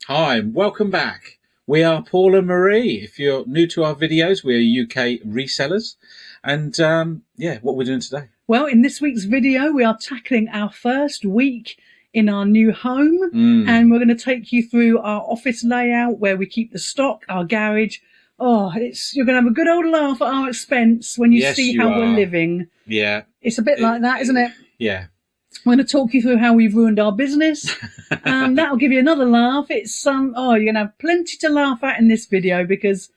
Hi, and welcome back. We are Paul and Marie. If you're new to our videos, we are UK resellers. And what we're doing today. Well, in this week's video, we are tackling our first week in our new home. And we're going to take you through our office layout, where we keep the stock, our garage. Oh, you're going to have a good old laugh at our expense when you see how we're living. Yeah. It's a bit like that, isn't it? Yeah. We're going to talk you through how we've ruined our business. That'll give you another laugh. It's you're going to have plenty to laugh at in this video because,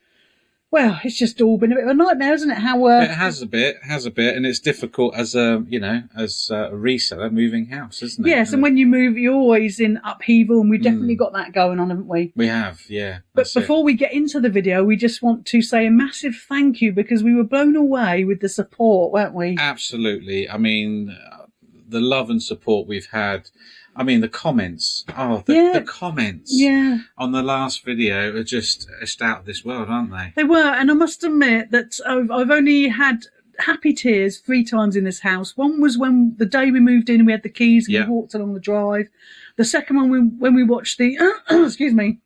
well, it's just all been a bit of a nightmare, isn't it? It has a bit, and it's difficult as a reseller moving house, isn't it? Yes, and when you move, you're always in upheaval, and we've definitely got that going on, haven't we? We have, yeah. But before we get into the video, we just want to say a massive thank you because we were blown away with the support, weren't we? Absolutely. I mean, the love and support we've had. I mean, the comments. The comments on the last video are just out of this world, aren't they? They were, and I must admit that I've only had happy tears 3 times in this house. One was when the day we moved in, we had the keys, and we walked along the drive. The second one, when we watched the excuse me,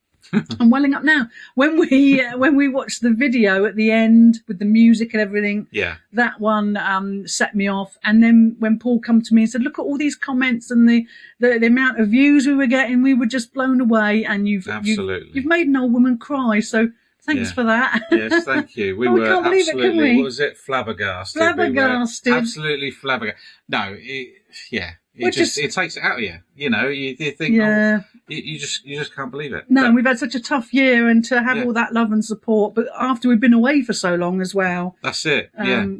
I'm welling up now. When we watched the video at the end with the music and everything, that one set me off. And then when Paul come to me and said, "Look at all these comments and the amount of views we were getting," we were just blown away. And you've made an old woman cry. So thanks for that. Yes, thank you. We were absolutely, what was it? Flabbergasted. Flabbergasted. Absolutely flabbergasted. No, it takes it out of you. You know, you think, you just can't believe it. No, and we've had such a tough year, and to have all that love and support, but after we've been away for so long as well. That's it.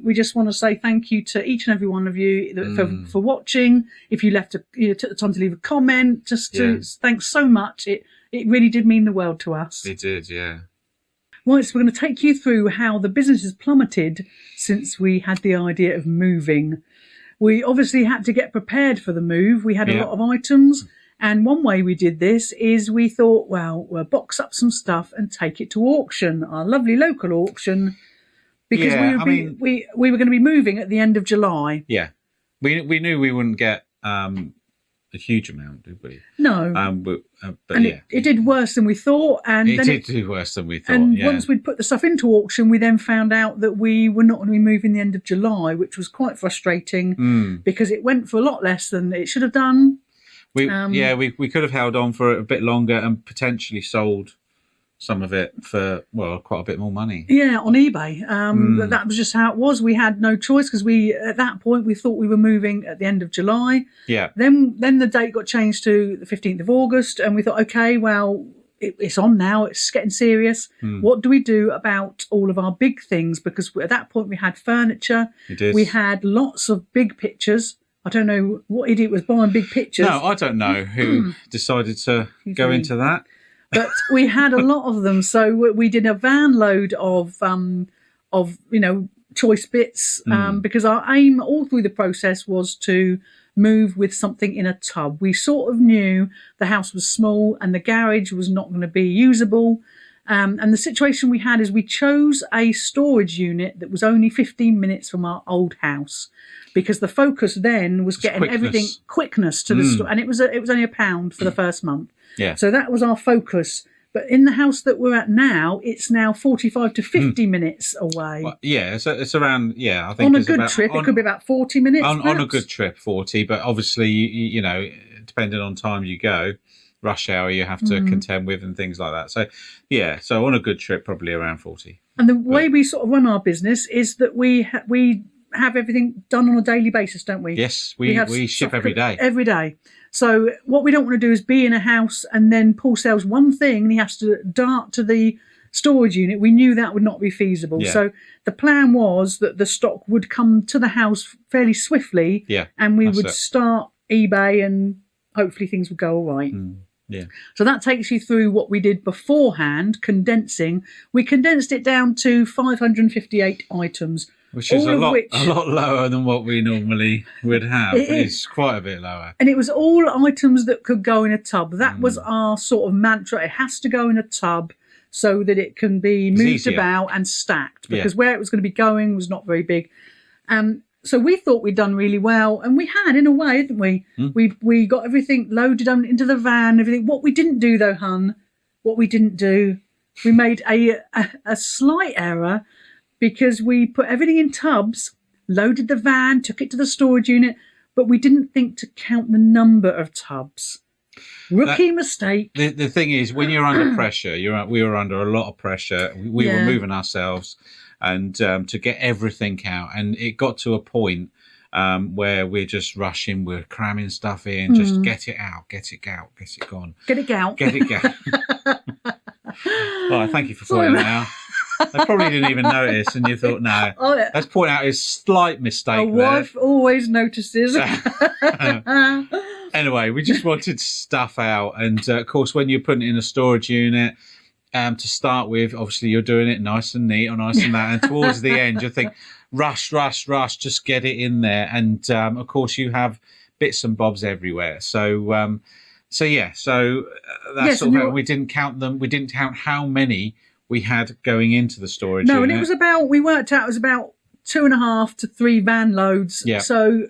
We just want to say thank you to each and every one of you for watching. If you took the time to leave a comment, thanks so much. It really did mean the world to us. It did, yeah. Right, so we're going to take you through how the business has plummeted since we had the idea of moving. We obviously had to get prepared for the move. We had a lot of items. And one way we did this is we thought, well, we'll box up some stuff and take it to auction, our lovely local auction, because we were going to be moving at the end of July. Yeah. We knew we wouldn't get a huge amount, did we? No. But it did worse than we thought. And it did do worse than we thought, And once we'd put the stuff into auction, we then found out that we were not going to be moving the end of July, which was quite frustrating because it went for a lot less than it should have done. We could have held on for a bit longer and potentially sold some of it for, quite a bit more money. Yeah, on eBay. That was just how it was. We had no choice because at that point, we thought we were moving at the end of July. Yeah. Then the date got changed to the 15th of August, and we thought, okay, well, it's on now. It's getting serious. What do we do about all of our big things? Because at that point, we had furniture. We had lots of big pictures. I don't know what idiot was buying big pictures. No, I don't know who decided to go into that. But we had a lot of them, so we did a van load of choice bits because our aim all through the process was to move with something in a tub. We sort of knew the house was small and the garage was not going to be usable. And the situation we had is we chose a storage unit that was only 15 minutes from our old house because the focus then was getting quickness to the store. And it was only £1 for the first month. Yeah. So that was our focus. But in the house that we're at now, it's now 45 to 50 minutes away. Well, so it's around, I think on a good trip, it could be about 40 minutes. On a good trip, 40. But obviously, you know, depending on time you go, rush hour you have to contend with and things like that. So on a good trip, probably around 40. And the way we sort of run our business is that we have everything done on a daily basis, don't we? Yes, we ship every day. Every day. So what we don't want to do is be in a house and then Paul sells one thing and he has to dart to the storage unit. We knew that would not be feasible. Yeah. So the plan was that the stock would come to the house fairly swiftly and we would start eBay and hopefully things would go all right. Yeah. So that takes you through what we did beforehand, condensing. We condensed it down to 558 items. Which is a lot lower than what we normally would have. It's quite a bit lower. And it was all items that could go in a tub. That was our sort of mantra. It has to go in a tub so that it can be moved about and stacked, because where it was going to be going was not very big. So we thought we'd done really well, and we had, in a way, didn't we? We got everything loaded into the van, everything. What we didn't do, though, hun, what we didn't do, we made a slight error because we put everything in tubs, loaded the van, took it to the storage unit, but we didn't think to count the number of tubs. Rookie mistake. The thing is, when you're under pressure, we were under a lot of pressure. We were moving ourselves, and to get everything out, and it got to a point where we're just rushing, we're cramming stuff in, just get it out, get it out, get it gone, get it out, get it out. Well, thank you for pointing that out. I probably didn't even notice, and you thought, no, let's point out his slight mistake. A wife always notices. Anyway, we just wanted stuff out, and of course, when you're putting it in a storage unit, to start with, obviously you're doing it nice and neat or nice and that, and towards the end, you think, rush, just get it in there, and of course, you have bits and bobs everywhere. So that's sort of how we didn't count them. We didn't count how many we had going into the storage unit. And it was we worked out it was about 2.5 to 3 van loads. Yeah. So,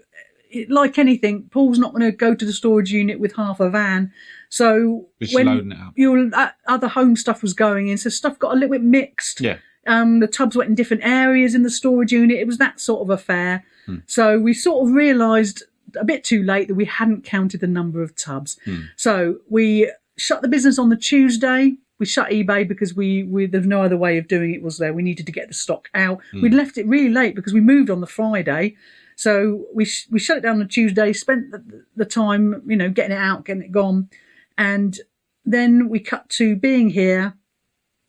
like anything, Paul's not going to go to the storage unit with half a van. So when loading it up. Other home stuff was going in, so stuff got a little bit mixed. Yeah. The tubs went in different areas in the storage unit. It was that sort of affair. So we sort of realised a bit too late that we hadn't counted the number of tubs. So we shut the business on the Tuesday. We shut eBay because we there was no other way of doing it, was there? We needed to get the stock out. We'd left it really late because we moved on the Friday. So we shut it down on the Tuesday, spent the time, getting it out, getting it gone. And then we cut to being here.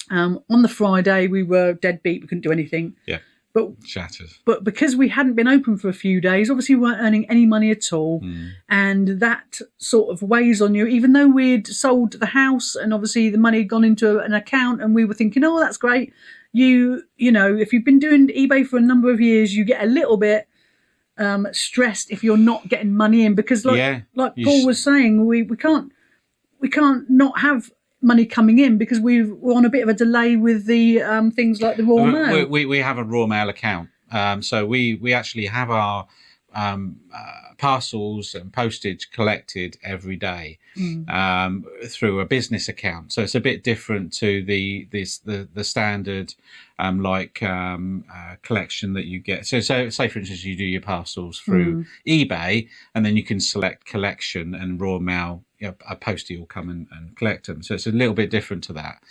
On the Friday, we were dead beat. We couldn't do anything. Yeah. But shattered. But because we hadn't been open for a few days, obviously we weren't earning any money at all. And that sort of weighs on you, even though we'd sold the house and obviously the money had gone into an account and we were thinking, oh, that's great. You know, if you've been doing eBay for a number of years, you get a little bit stressed if you're not getting money in, because like Paul was saying, we can't not have money coming in because we're on a bit of a delay with the things like the raw mail. We have a raw mail account, so we actually have our parcels and postage collected every day through a business account. So it's a bit different to the standard collection that you get. So say for instance you do your parcels through eBay, and then you can select collection, and raw mail, a postie will come and collect them. So it's a little bit different to that.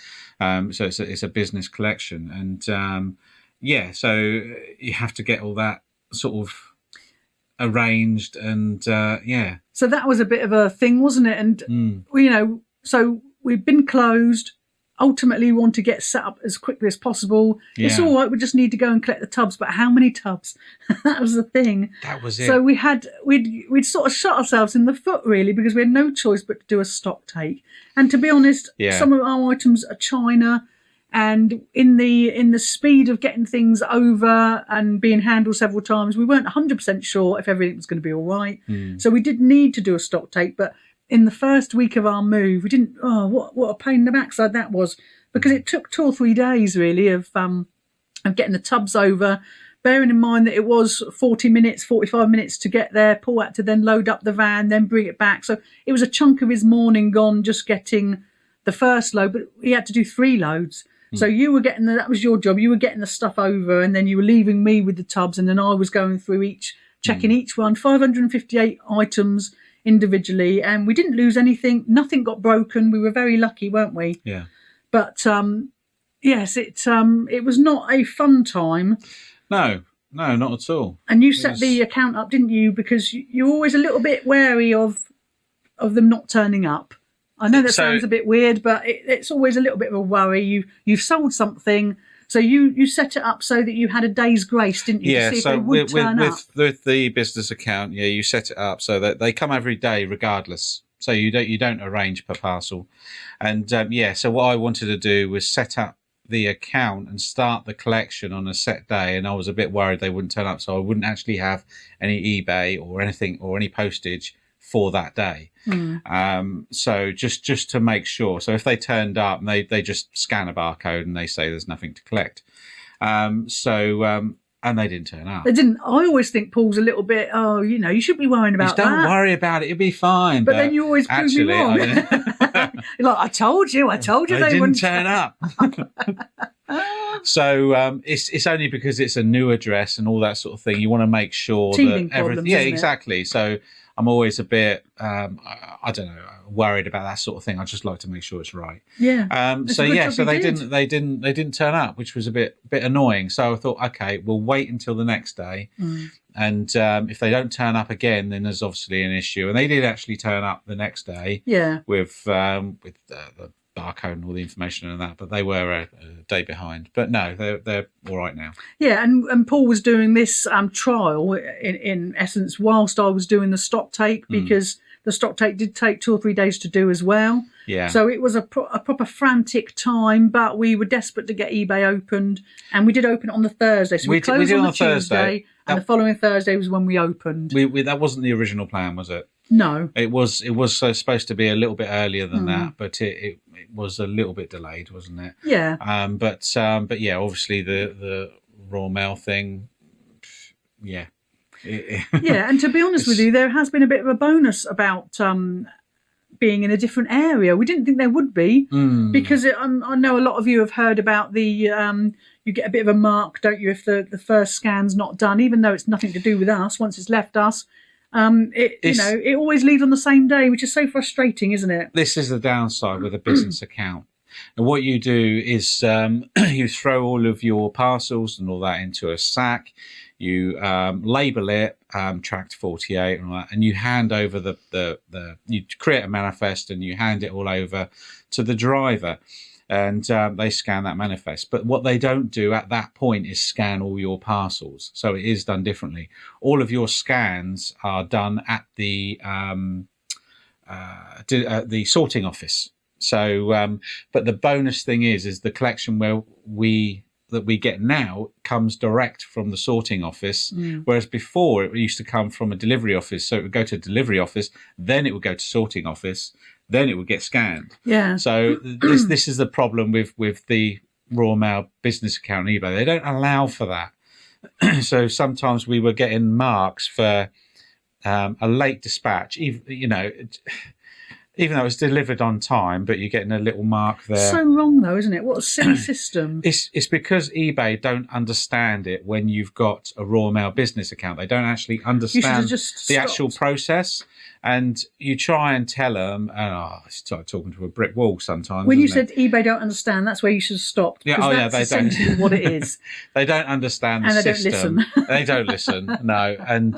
So it's a business collection, and so you have to get all that sort of arranged, and So that was a bit of a thing, wasn't it? And so we've been closed. Ultimately, we want to get set up as quickly as possible. Yeah. It's all right. We just need to go and collect the tubs, but how many tubs? That was the thing. That was it. So we'd sort of shot ourselves in the foot, really, because we had no choice but to do a stock take. And to be honest, some of our items are China, and in the speed of getting things over and being handled several times, we weren't 100% sure if everything was going to be all right. So we did need to do a stock take, but in the first week of our move, we didn't. Oh, what a pain in the backside that was, because it took 2 or 3 days really of getting the tubs over. Bearing in mind that it was 45 minutes to get there. Paul had to then load up the van, then bring it back. So it was a chunk of his morning gone just getting the first load, but he had to do 3 loads. So you were getting that was your job. You were getting the stuff over, and then you were leaving me with the tubs, and then I was going through checking each one. 558 items individually, and we didn't lose anything. Nothing got broken. We were very lucky, weren't we? Yeah. But yes, it was not a fun time. No, not at all. And you set the account up, didn't you? Because you're always a little bit wary of them not turning up. I know that sounds a bit weird, but it's always a little bit of a worry. You've sold something, so you set it up so that you had a day's grace, didn't you? Yeah, to see so if they would turn up. With the business account, you set it up so that they come every day regardless. So you don't arrange per parcel. And so what I wanted to do was set up the account and start the collection on a set day, and I was a bit worried they wouldn't turn up, so I wouldn't actually have any eBay or anything or any postage for that day. So just to make sure. So if they turned up, they just scan a barcode and they say there's nothing to collect. And they didn't turn up. They didn't. I always think Paul's a little bit, you shouldn't be worrying about that. Don't worry about it. It'll be fine. But then you always prove me wrong. You're like, I told you they they didn't wouldn't turn up. So it's only because it's a new address and all that sort of thing. You want to make sure Teething that everything. problems, Yeah, isn't it? exactly. So I'm always a bit, I don't know, worried about that sort of thing. I just like to make sure it's right. Yeah. So they didn't turn up, which was a bit annoying. So I thought, okay, we'll wait until the next day, and if they don't turn up again, then there's obviously an issue. And they did actually turn up the next day. Yeah. With the barcode and all the information and that, but they were a day behind. But no, they're all right now. Yeah, and Paul was doing this trial in essence whilst I was doing the stock take, because the stock take did take 2 or 3 days to do as well. Yeah. So it was a proper frantic time, but we were desperate to get eBay opened, and we did open it on the Thursday. So we closed on the Tuesday, and the following Thursday was when we opened. That wasn't the original plan, was it? No, it was supposed to be a little bit earlier than that, but it was a little bit delayed, wasn't it? Yeah. But yeah, obviously the raw mail thing, yeah. Yeah, and to be honest with you, there has been a bit of a bonus about being in a different area. We didn't think there would be, because I know a lot of you have heard about the you get a bit of a mark, don't you, if the first scan's not done, even though it's nothing to do with us. Once it's left us, it always leaves on the same day, which is so frustrating, isn't it? This is the downside with a business account. And what you do is you throw all of your parcels and all that into a sack. You label it tracked 48 and all that, and you hand over you create a manifest and you hand it all over to the driver, and they scan that manifest. But what they don't do at that point is scan all your parcels. So it is done differently. All of your scans are done at the sorting office. So, but the bonus thing is the collection that we get now comes direct from the sorting office, whereas before it used to come from a delivery office. So it would go to a delivery office, then it would go to sorting office, then it would get scanned. Yeah. So this is the problem with the raw mail business account on eBay. They don't allow for that. So sometimes we were getting marks for a late dispatch, even though it's delivered on time, but you're getting a little mark there. So wrong, though, isn't it? What a silly system. It's because eBay don't understand it when you've got a raw mail business account. They don't actually understand the actual process. And you try and tell them, and it's like talking to a brick wall sometimes. When you said eBay don't understand, that's where you should have stopped. Yeah, that's essentially what it is. They don't understand the system. Don't listen. They don't listen, no. And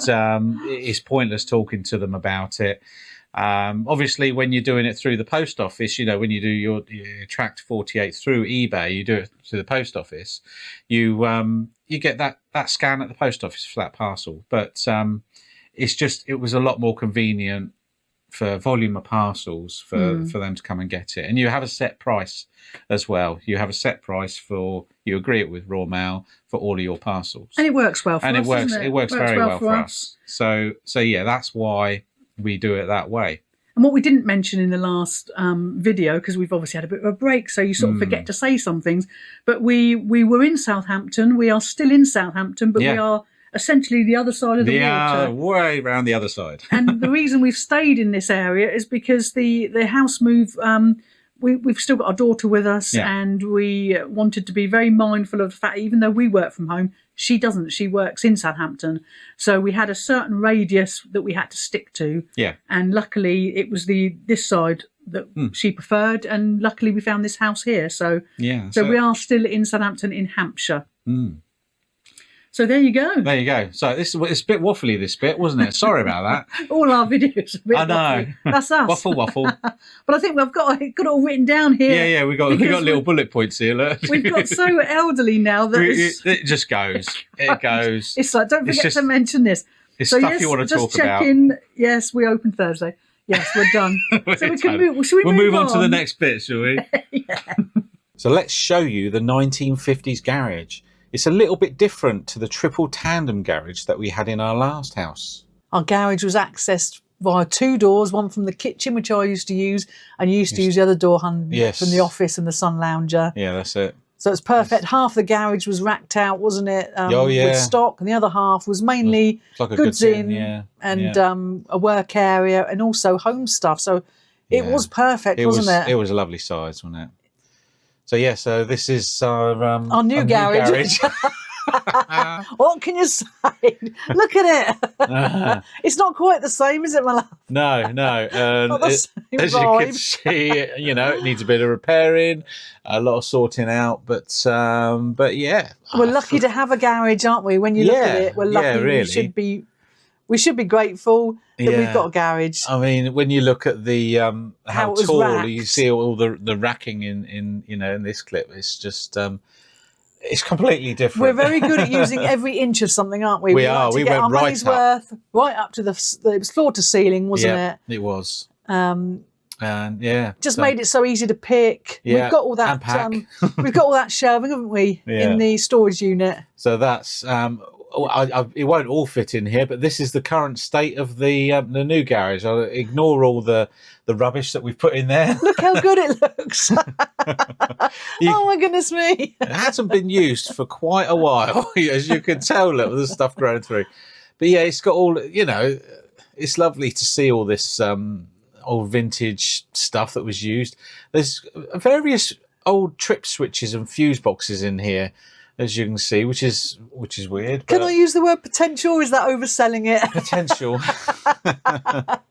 it's pointless talking to them about it. Obviously, when you're doing it through the post office, when you do your tracked 48 through eBay, you do it through the post office. You get that scan at the post office for that parcel. But it was a lot more convenient for volume of parcels for them to come and get it. And you have a set price as well. You have a set price you agree it with raw mail for all of your parcels, and it works well for us. It works very well for us. So yeah, that's why we do it that way. And what we didn't mention in the last video, because we've obviously had a bit of a break, so you sort of forget to say some things, but we were in Southampton. We are still in Southampton, but we are essentially the other side of the water. Way around the other side. And the reason we've stayed in this area is because the house move, we've still got our daughter with us, and we wanted to be very mindful of the fact, even though we work from home, she doesn't. She works in Southampton. So we had a certain radius that we had to stick to. Yeah. And luckily it was this side that she preferred, and luckily we found this house here. So we are still in Southampton in Hampshire. So there you go. There you go. So it's a bit waffly, this bit, wasn't it? Sorry about that. All our videos are a bit I know. Waffly. That's us. Waffle. But I think we've got it all written down here. Yeah, we got little bullet points here. Look. We've got so elderly now that it just goes. It goes. It's like, don't forget to mention this. It's stuff you want to talk about. Just checking. Yes, we open Thursday. Yes, we're done. So we can move. We'll move on to the next bit, shall we? Yeah. So let's show you the 1950s garage. It's a little bit different to the triple tandem garage that we had in our last house. Our garage was accessed via 2 doors, one from the kitchen, which I used to use, and you used to use the other door from the office and the sun lounger. Yeah, that's it. So it's perfect. Half the garage was racked out, wasn't it? With stock, and the other half was mainly like goods in and a work area, and also home stuff. So It was perfect, wasn't it? It was a lovely size, wasn't it? So yeah, so this is our new garage. What can you say? Look at it. It's not quite the same, is it, my love? No. Not the same as vibe. you can see, it needs a bit of repairing, a lot of sorting out, but yeah. We're lucky to have a garage, aren't we? When you look at it, we're lucky. Yeah, really. We should be grateful that we've got a garage. I mean, when you look at the how tall racked. you see all the racking in in this clip, it's just it's completely different. We're very good at using every inch of something, aren't we? We are. Like we get went our money's worth, right up to it was floor to ceiling, wasn't it? It was. And just made it so easy to pick. Yeah, we've got all that. We've got all that shelving, haven't we, in the storage unit? So that's. It won't all fit in here, but this is the current state of the new garage. I'll ignore all the rubbish that we've put in there. Look how good it looks. Oh my goodness me. It hasn't been used for quite a while, as you can tell, look, the stuff growing through. But yeah, it's got all, it's lovely to see all this old vintage stuff that was used. There's various old trip switches and fuse boxes in here, as you can see, which is weird. Can I use the word potential? Or is that overselling it? Potential.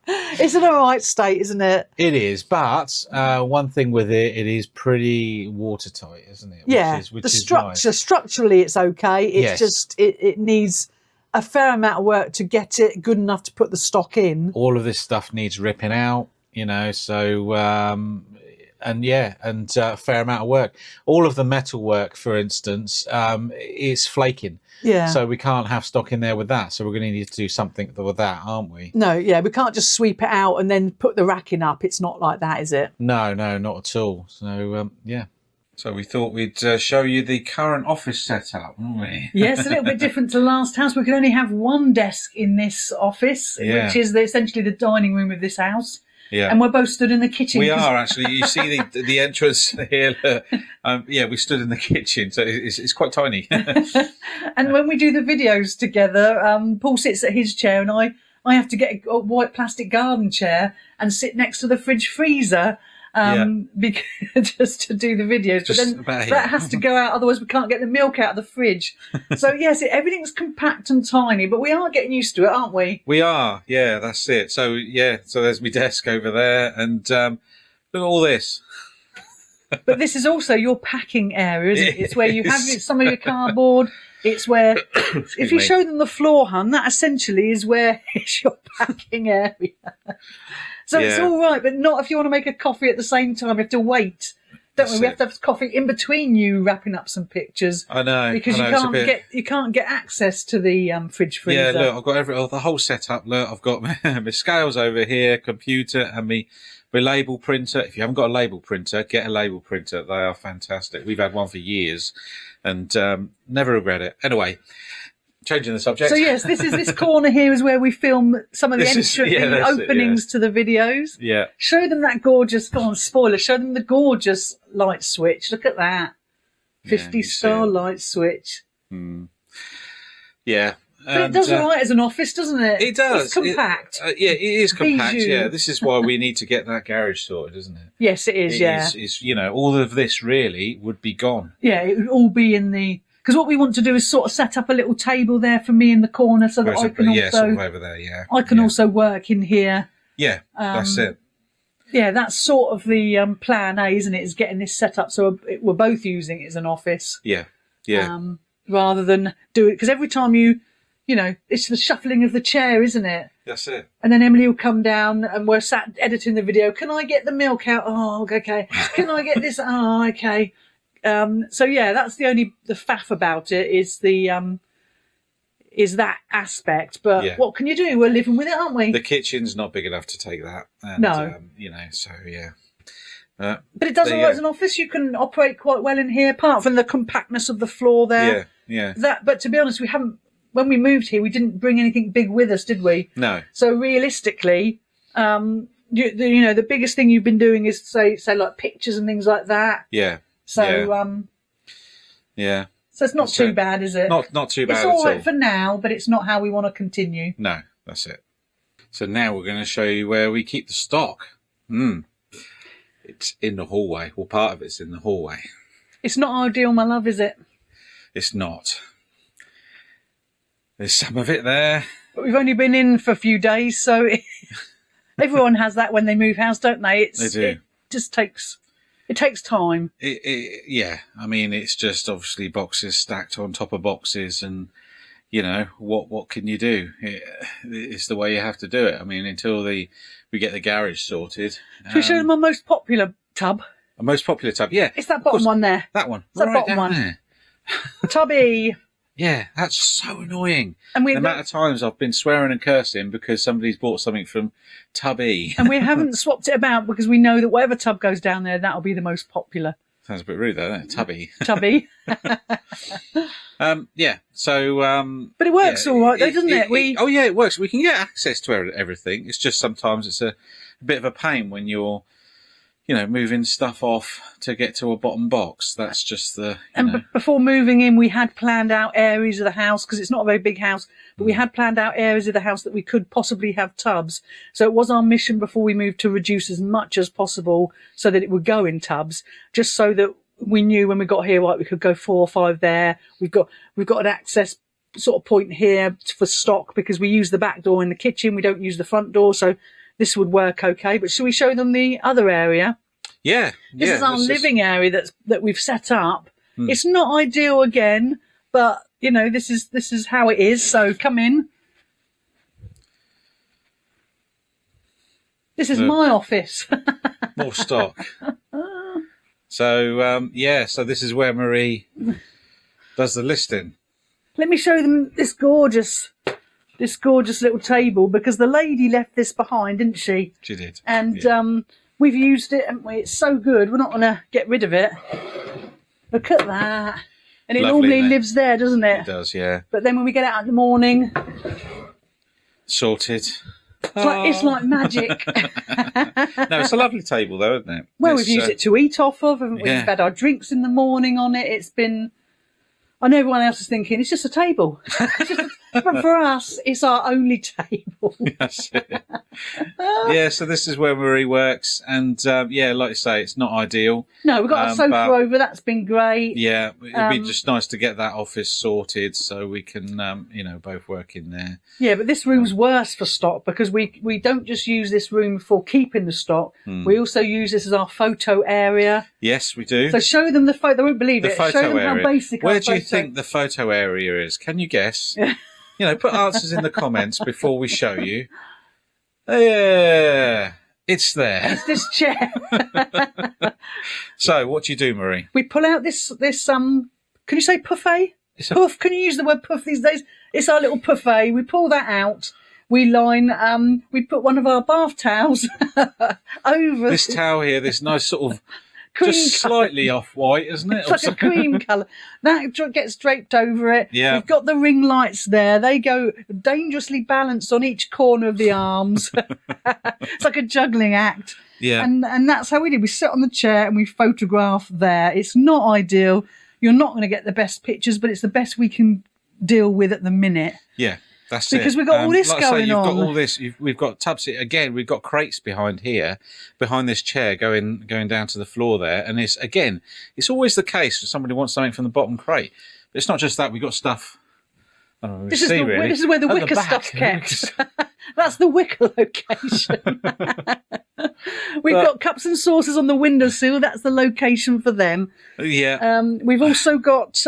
It's in a right state, isn't it? It is, but one thing with it, it is pretty watertight, isn't it? Yeah. Which the is structure, nice. Structurally, it's okay. It's Yes. just it needs a fair amount of work to get it good enough to put the stock in. All of this stuff needs ripping out, so and a fair amount of work. All of the metal work, for instance, is flaking. Yeah. So we can't have stock in there with that. So we're going to need to do something with that, aren't we? No, yeah, we can't just sweep it out and then put the racking up. It's not like that, is it? No, not at all. So yeah. So we thought we'd show you the current office setup, wouldn't we? Yes, a little bit different to last house. We can only have one desk in this office, which is essentially the dining room of this house. Yeah. And we're both stood in the kitchen. We are, actually. You see the entrance here. We stood in the kitchen, so it's quite tiny. And when we do the videos together, Paul sits at his chair and I have to get a white plastic garden chair and sit next to the fridge freezer just to do the videos. But then that has to go out, otherwise we can't get the milk out of the fridge. So yes, everything's compact and tiny, but we are getting used to it, aren't we? We are, yeah, that's it. So so there's my desk over there, and look at all this. But this is also your packing area, isn't it? It's where you have some of your cardboard. It's where, if you show them the floor, hun, that essentially is where it's your packing area. So it's all right, but not if you want to make a coffee at the same time. You have to wait, don't we? We have to have coffee in between you wrapping up some pictures. I know, because you can't get access to the fridge freezer. Yeah, look, I've got the whole setup. Look, I've got my scales over here, computer, and my label printer. If you haven't got a label printer, get a label printer. They are fantastic. We've had one for years, and never regret it. Anyway. Changing the subject. So yes, this corner here is where we film some of the openings to the videos. Yeah. Show them that gorgeous, go on, spoiler, show them the gorgeous light switch. Look at that. 50-star light switch. Yeah. But it does all right as an office, doesn't it? It does. It's compact. It is compact. Bijou. Yeah, this is why we need to get that garage sorted, isn't it? Yes, it is, It's, all of this really would be gone. Yeah, it would all be in the... Because what we want to do is sort of set up a little table there for me in the corner so that I can sort of over there, yeah. I can also work in here. Yeah, that's it. Yeah, that's sort of the plan A, isn't it? Is getting this set up so we're both using it as an office. Yeah. Rather than do it... Because every time it's the shuffling of the chair, isn't it? That's it. And then Emily will come down and we're sat editing the video. Can I get the milk out? Oh, okay. Can I get this? Oh, okay. So yeah, that's the faff about it is is that aspect. But what can you do? We're living with it, aren't we? The kitchen's not big enough to take that. And, no. So yeah. But it does all right as an office. You can operate quite well in here, apart from the compactness of the floor there. Yeah. But to be honest, when we moved here, we didn't bring anything big with us, did we? No. So realistically, the biggest thing you've been doing is say like pictures and things like that. Yeah. So yeah. So it's not too bad, is it? Not too bad at all. It's all right for now, but it's not how we want to continue. No, that's it. So now we're going to show you where we keep the stock. It's in the hallway. Well, part of it's in the hallway. It's not ideal, my love, is it? It's not. There's some of it there. But we've only been in for a few days, so everyone has that when they move house, don't they? They do. It just takes time. Yeah, I mean, it's just obviously boxes stacked on top of boxes, and you know what can you do? It's the way you have to do it. I mean, until we get the garage sorted. Should we show them our most popular tub? Our most popular tub, yeah. It's that bottom one there. That one, It's that right bottom down one. there. Tubby. Yeah, that's so annoying. And the amount of times I've been swearing and cursing because somebody's bought something from Tubby. And we haven't swapped it about because we know that whatever tub goes down there, that'll be the most popular. Sounds a bit rude, though, doesn't it? Tubby. Tubby. Yeah. So. But it works all right, though, doesn't it? Oh yeah, it works. We can get access to everything. It's just sometimes it's a bit of a pain when you're, moving stuff off to get to a bottom box. That's just the. Before moving in, we had planned out areas of the house because it's not a very big house, but we had planned out areas of the house that we could possibly have tubs. So it was our mission before we moved to reduce as much as possible so that it would go in tubs, just so that we knew when we got here, right, we could go 4 or 5 there. We've got an access sort of point here for stock because we use the back door in the kitchen. We don't use the front door, so this would work okay. But shall we show them the other area? Yeah. This is our living area that we've set up. It's not ideal again, but this is how it is. So come in. This is my office. More stock. So so this is where Marie does the listing. Let me show them this gorgeous little table because the lady left this behind, didn't she? She did. And we've used it, haven't we? It's so good. We're not going to get rid of it. Look at that. And it normally lives there, doesn't it? It does, yeah. But then when we get out in the morning... Sorted. It's like magic. No, it's a lovely table, though, isn't it? Well, we've used it to eat off of, haven't we? Yeah. We've had our drinks in the morning on it. It's been... I know everyone else is thinking, it's just a table. But for us, it's our only table. That's it. Yeah, so this is where Marie works. And, like you say, it's not ideal. No, we've got our sofa over. That's been great. Yeah, it'd be just nice to get that office sorted so we can, both work in there. Yeah, but this room's worse for stock because we don't just use this room for keeping the stock. We also use this as our photo area. Yes, we do. So show them the photo. They won't believe it. Photo show them area. how basic Where our do you photo- think the photo area is? Can you guess? Put answers in the comments before we show you. Yeah, it's there. It's this chair. So, what do you do, Marie? We pull out this can you say puffet? Puff. Can you use the word puff these days? It's our little puffet. We pull that out. We we put one of our bath towels over This towel here, this nice sort of cream just colour. slightly off-white, isn't it? It's like a cream colour. That gets draped over it. Yeah. We've got the ring lights there. They go dangerously balanced on each corner of the arms. It's like a juggling act. Yeah. And that's how we did. We sit on the chair and we photograph there. It's not ideal. You're not going to get the best pictures, but it's the best we can deal with at the minute. Yeah. That's because it. we've got all this like going I say, you've on. got all this. We've got tubs here. Again, we've got crates behind here, behind this chair, going down to the floor there. And it's always the case when somebody wants something from the bottom crate. But it's not just that. We've got stuff. I don't know, This is where the wicker stuff's kept. That's the wicker location. We've got cups and saucers on the windowsill. That's the location for them. Yeah. We've also got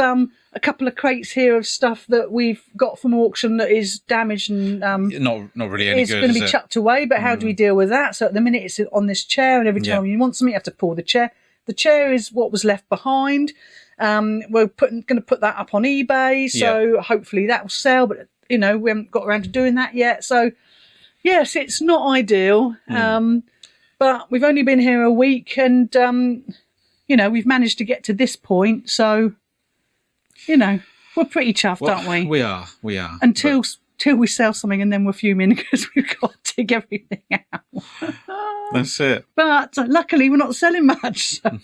a couple of crates here of stuff that we've got from auction that is damaged and not really any it's good. going to be chucked away. But how do we deal with that? So at the minute it's on this chair, and every time you want something, you have to pull the chair. The chair is what was left behind. We're going to put that up on eBay, so hopefully that will sell. But we haven't got around to doing that yet. So yes, it's not ideal. But we've only been here a week, and we've managed to get to this point. So we're pretty chuffed, aren't we? We are. Until we sell something, and then we're fuming because we've got to dig everything out. That's it. But luckily, we're not selling much. So.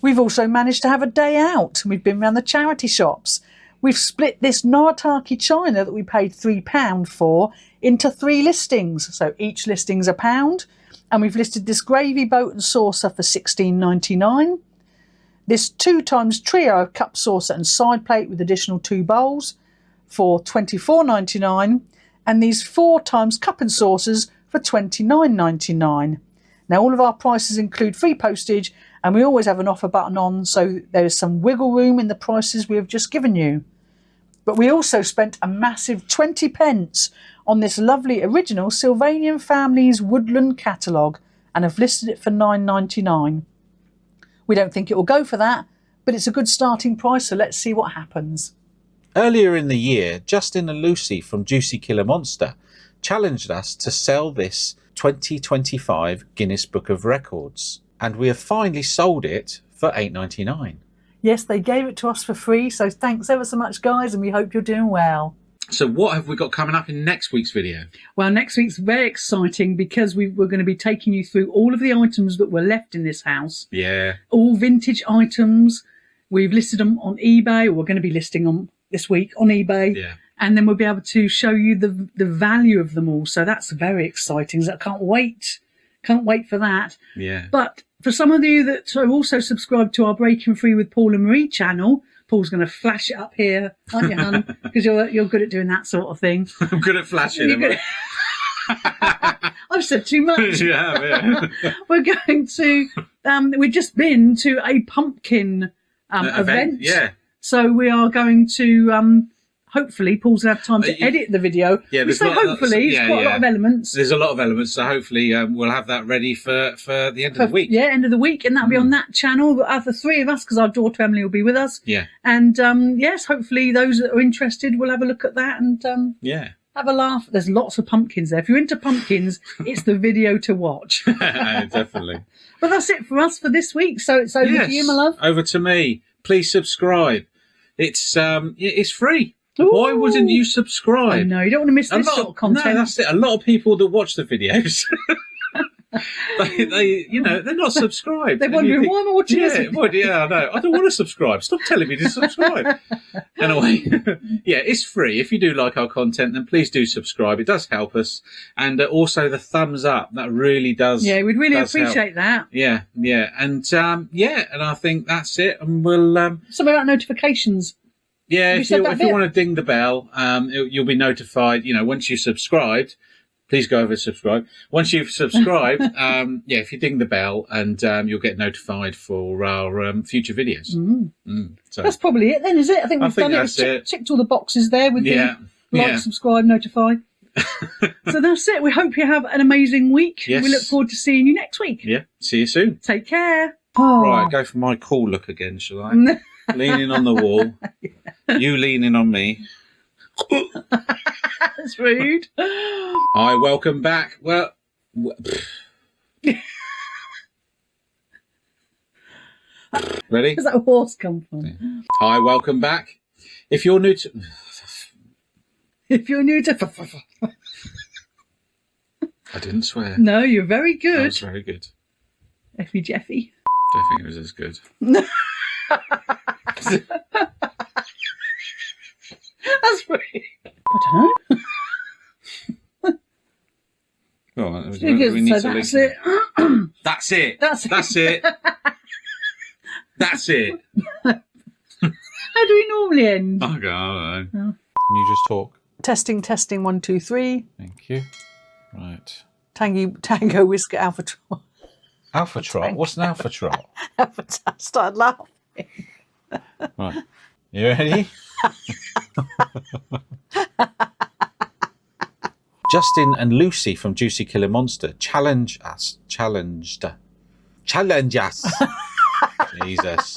We've also managed to have a day out. We've been around the charity shops. We've split this Narataki china that we paid £3 for into 3 listings. So each listing's £1. And we've listed this gravy boat and saucer for $16.99. This 2x trio cup saucer and side plate with additional 2 bowls for $24.99. And these 4x cup and saucers for $29.99. Now, all of our prices include free postage, and we always have an offer button on, so there is some wiggle room in the prices we have just given you. But we also spent a massive 20 pence on this lovely original Sylvanian Families Woodland catalogue and have listed it for $9.99. We don't think it will go for that, but it's a good starting price, so let's see what happens. Earlier in the year, Justin and Lucy from Juicy Killer Monster challenged us to sell this 2025 Guinness Book of Records, and we have finally sold it for $8.99. Yes, they gave it to us for free, so thanks ever so much, guys, and we hope you're doing well. So what have we got coming up in next week's video? Well, next week's very exciting because we're going to be taking you through all of the items that were left in this house. Yeah. All vintage items. We've listed them on eBay, or we're going to be listing them this week on eBay. Yeah. And then we'll be able to show you the value of them all. So that's very exciting. I can't wait. Can't wait for that. Yeah. But for some of you that are also subscribed to our Breaking Free with Paul and Marie channel, Paul's going to flash it up here, aren't you, hun? Because you're good at doing that sort of thing. I'm good at flashing them. I've said too much. Yeah. We're going to, we've just been to a pumpkin event. Yeah. So we are going to, hopefully, Paul's going to have time to edit the video. Yeah, we say hopefully, it's quite a lot of elements. There's a lot of elements, so hopefully we'll have that ready for the end of the week. Yeah, end of the week, and that'll be on that channel. We'll have the 3 of us, because our daughter Emily will be with us. Yeah. And yes, hopefully those that are interested will have a look at that and have a laugh. There's lots of pumpkins there. If you're into pumpkins, it's the video to watch. Definitely. But that's it for us for this week. So it's over to you, my love. Over to me. Please subscribe. It's free. Ooh. Why wouldn't you subscribe? No, you don't want to miss this sort of content. No, that's it. A lot of people that watch the videos, they're not subscribed. They're wondering, why am I watching this? Yeah, I know. I don't want to subscribe. Stop telling me to subscribe. Anyway, yeah, it's free. If you do like our content, then please do subscribe. It does help us. And also the thumbs up. That really does. Yeah, we'd really appreciate that. Yeah. And, and I think that's it. And we'll... Something about notifications. Yeah, if you want to ding the bell, you'll be notified. Once you've subscribed, please go over and subscribe. Once you've subscribed, if you ding the bell, and you'll get notified for our future videos. So that's probably it then, is it? I think we've done it. We've ticked all the boxes there with the like, subscribe, notify. So that's it. We hope you have an amazing week. Yes. We look forward to seeing you next week. Yeah, see you soon. Take care. Right, go for my cool look again, shall I? Leaning on the wall. You leaning on me. That's rude. Hi, welcome back. Well, ready? Where's that horse come from? Yeah. Hi, welcome back. If you're new to... I didn't swear. No, you're very good. That was very good. Effie Jeffy. Don't think it was as good. That's pretty... I don't know. Well, that's it. That's it. That's it. That's it. How do we normally end? I don't know. Can you just talk? Testing, 1, 2, 3. Thank you. Right. Tango, Whisker, Alpha Trot. Alpha Trot? What's an Alpha Trot? I started laughing. Right. You ready? Justin and Lucy from Juicy Killer Monster challenged us. Jesus.